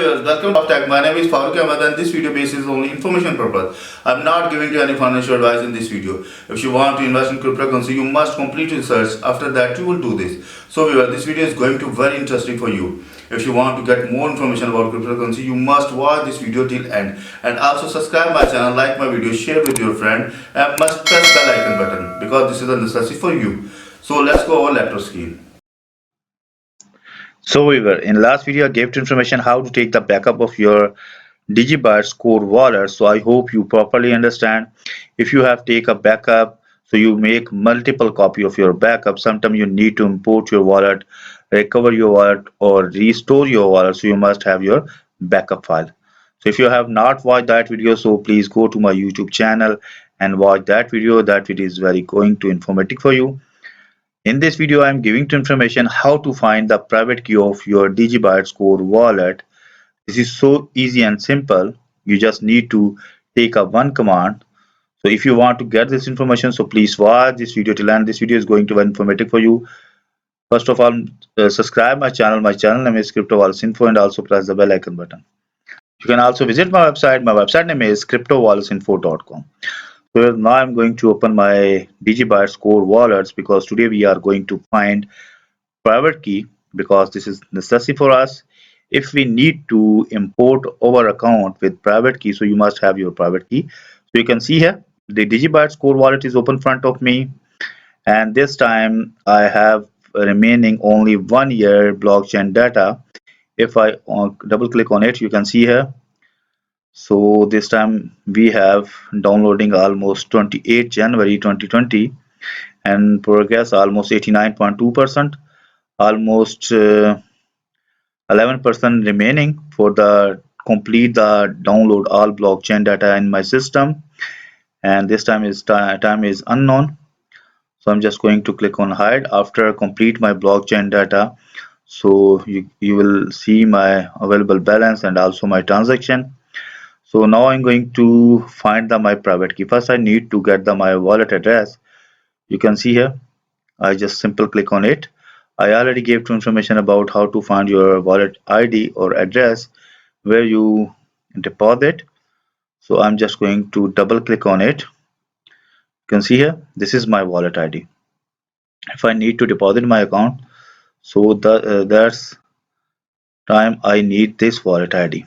viewers, welcome to Tech. My name is Farooq Ahmed and this video base is only information purpose. I'm not giving you any financial advice in this video. If you want to invest in cryptocurrency, you must complete research. After that, you will do this. So viewers, this video is going to be very interesting for you. If you want to get more information about cryptocurrency, you must watch this video till end. And also subscribe my channel, like my video, share with your friend, and must press the icon button because this is a necessity for you. So let's go over laptop screen. So we were in last video I gave information how to take the backup of your DigiBytes core wallet. So I hope you properly understand. If you have take a backup, so you make multiple copy of your backup. Sometimes you need to import your wallet, recover your wallet, or restore your wallet. So you must have your backup file. So if you have not watched that video, so please go to my YouTube channel and watch that video. That video is very going to informative for you. In this video, I am giving you information how to find the private key of your DigiBytes core wallet. This is so easy and simple. You just need to take a one command. So if you want to get this information, so please watch this video till end. This video is going to be informative for you. First of all, subscribe my channel. My channel name is Crypto Wallace Info, and also press the bell icon button. You can also visit my website. My website name is cryptowallaceinfo.com. So now I'm going to open my DigiBytes core wallets because today we are going to find private key because this is necessary for us. If we need to import our account with private key, so you must have your private key. So you can see here the DigiBytes core wallet is open front of me, and this time I have remaining only 1 year blockchain data. If I double click on it, you can see here. So this time we have downloading almost 28 January 2020 and progress almost 89.2%, almost 11% remaining for the complete the download all blockchain data in my system, and this time is unknown. So I'm just going to click on hide after complete my blockchain data. So you will see my available balance and also my transaction. So now I'm going to find my private key. First I need to get my wallet address. You can see here I just simple click on it. I already gave you information about how to find your wallet ID or address where you deposit. So I'm just going to double click on it. You can see here this is my wallet ID. If I need to deposit my account, so that's time I need this wallet ID.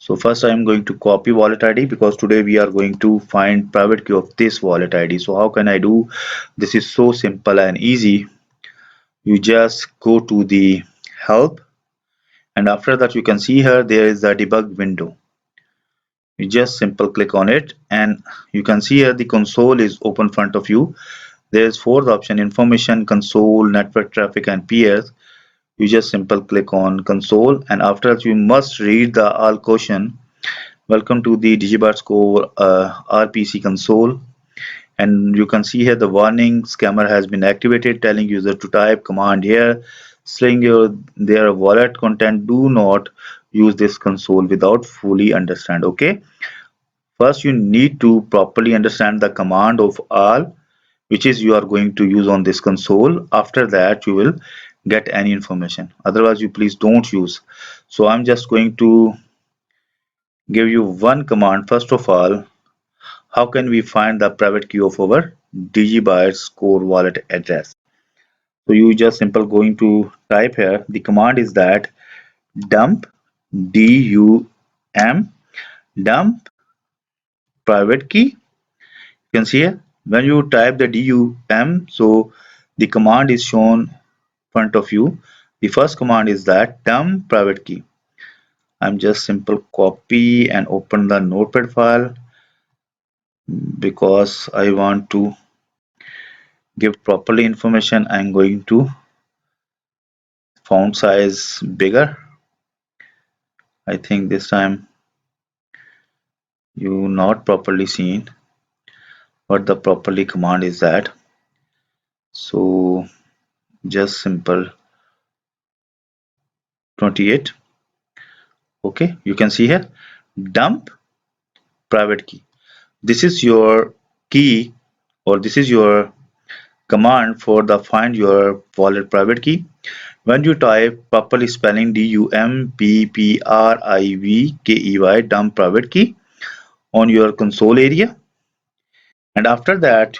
So first I am going to copy wallet ID because today we are going to find private key of this wallet ID. So how can I do? This is so simple and easy. You just go to the help, and after that you can see here there is a debug window. You just simple click on it and you can see here the console is open front of you. There is fourth option, information, console, network traffic and peers. You just simple click on console, and after that you must read the all caution. Welcome to the DigiBytes core RPC console, and you can see here the warning scammer has been activated telling user to type command here saying their wallet content. Do not use this console without fully understand. Okay, first you need to properly understand the command of all which is you are going to use on this console. After that you will get any information, otherwise you please don't use. So I'm just going to give you one command. First of all, how can we find the private key of our DigiBytes core wallet address? So you just simple going to type here. The command is that dump DUM dump private key. You can see here when you type the DUM, so the command is shown in front of you. The first command is that dump private key. I'm just simple copy and open the notepad file because I want to give properly information. I'm going to font size bigger. I think this time you not properly seen what the properly command is that. So just simple 28. Okay, you can see here dump private key. This is your key, or this is your command for the find your wallet private key. When you type properly spelling DUMPPRIVKEY dump private key on your console area, and after that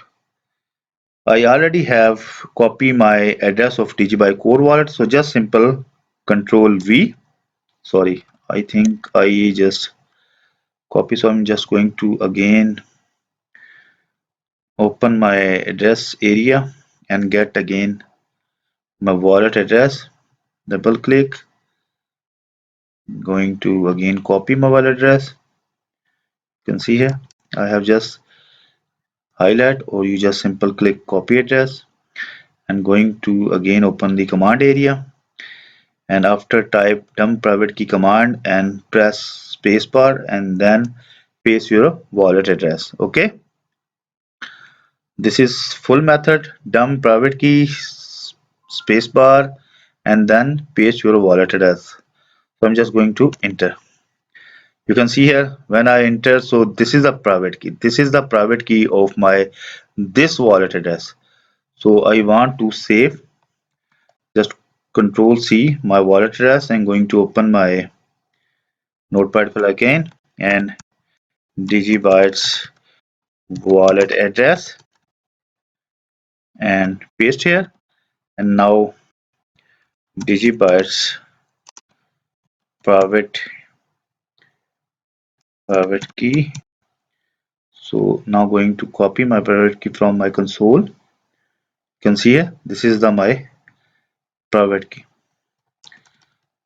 I already have copy my address of DigiBuy core wallet, so just simple control V. Sorry, I think I just copy, so I'm just going to again open my address area and get again my wallet address. Double click, going to again copy my wallet address. You can see here I have just highlight, or you just simple click copy address and going to again open the command area, and after type dump private key command and press spacebar and then paste your wallet address. Okay, this is full method: dump private key, spacebar, and then paste your wallet address. So I'm just going to enter. You can see here when I enter, so this is the private key. This is the private key of my this wallet address. So I want to save, just control C my wallet address and going to open my notepad file again and digibytes wallet address and paste here, and now digibytes private key. So now going to copy my private key from my console. You can see here this is the my private key.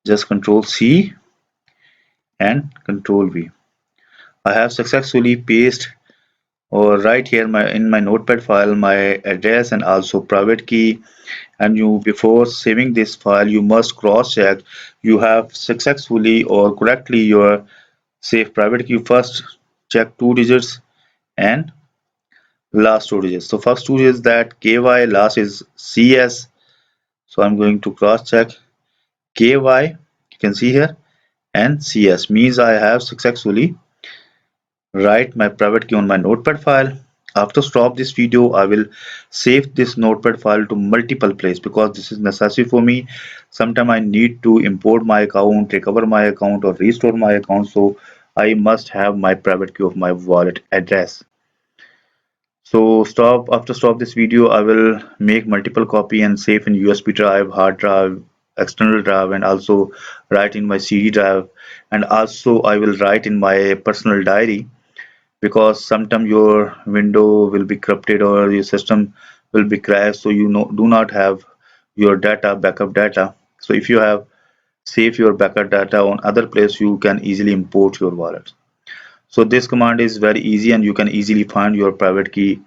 Just control C and control V. I have successfully pasted or right here in my notepad file my address and also private key. And you, before saving this file, you must cross check you have successfully or correctly your save private key. First check two digits and last two digits. So first two is that KY, last is CS. So I'm going to cross check KY, you can see here, and CS means I have successfully write my private key on my notepad file. After stop this video, I will save this notepad file to multiple places because this is necessary for me. Sometime I need to import my account, recover my account, or restore my account, so I must have my private key of my wallet address. So after stop this video, I will make multiple copy and save in USB drive, hard drive, external drive, and also write in my CD drive, and also I will write in my personal diary, because sometimes your window will be corrupted or your system will be crashed, so you do not have your data, backup data. So if you have save your backup data on other place, you can easily import your wallet. So this command is very easy and you can easily find your private key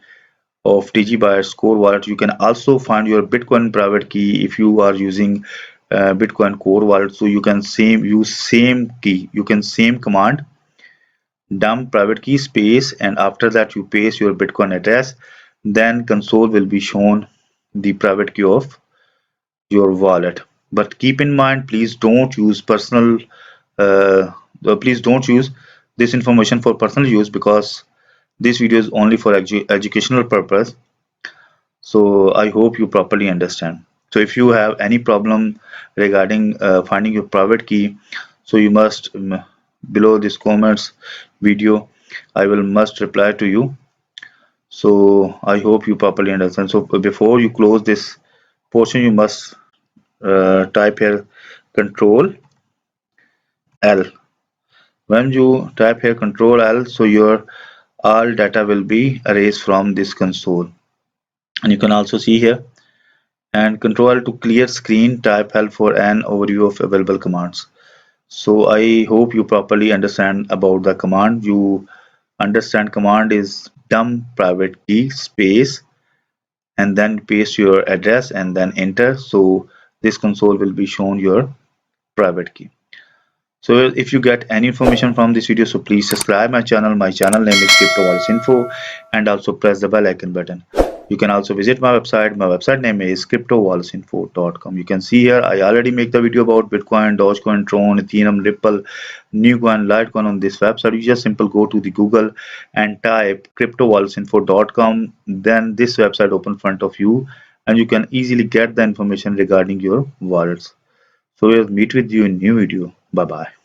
of DigiBuyers core wallet. You can also find your Bitcoin private key if you are using Bitcoin core wallet. So you can use same key, you can same command dump private key space, and after that you paste your Bitcoin address, then console will be shown the private key of your wallet. But keep in mind, please don't use uh, please don't use this information for personal use, because this video is only for educational purpose. So I hope you properly understand. So if you have any problem regarding finding your private key, so you must below this comments video I will must reply to you. So I hope you properly understand. So before you close this portion, you must type here control L. When you type here control L, so your all data will be erased from this console. And you can also see here, and control to clear screen, type help for an overview of available commands. So I hope you properly understand about the command. You understand command is dump private key space and then paste your address and then enter. So this console will be shown your private key. So if you get any information from this video, so please subscribe my channel. My channel name is CryptoWalletsInfo, and also press the bell icon button. You can also visit my website. My website name is CryptoWalletsInfo.com. You can see here I already make the video about Bitcoin, Dogecoin, Tron, Ethereum, Ripple, Newcoin, Litecoin on this website. You just simply go to the Google and type CryptoWalletsInfo.com. Then this website open in front of you, and you can easily get the information regarding your wallets. So we'll meet with you in new video. Bye bye.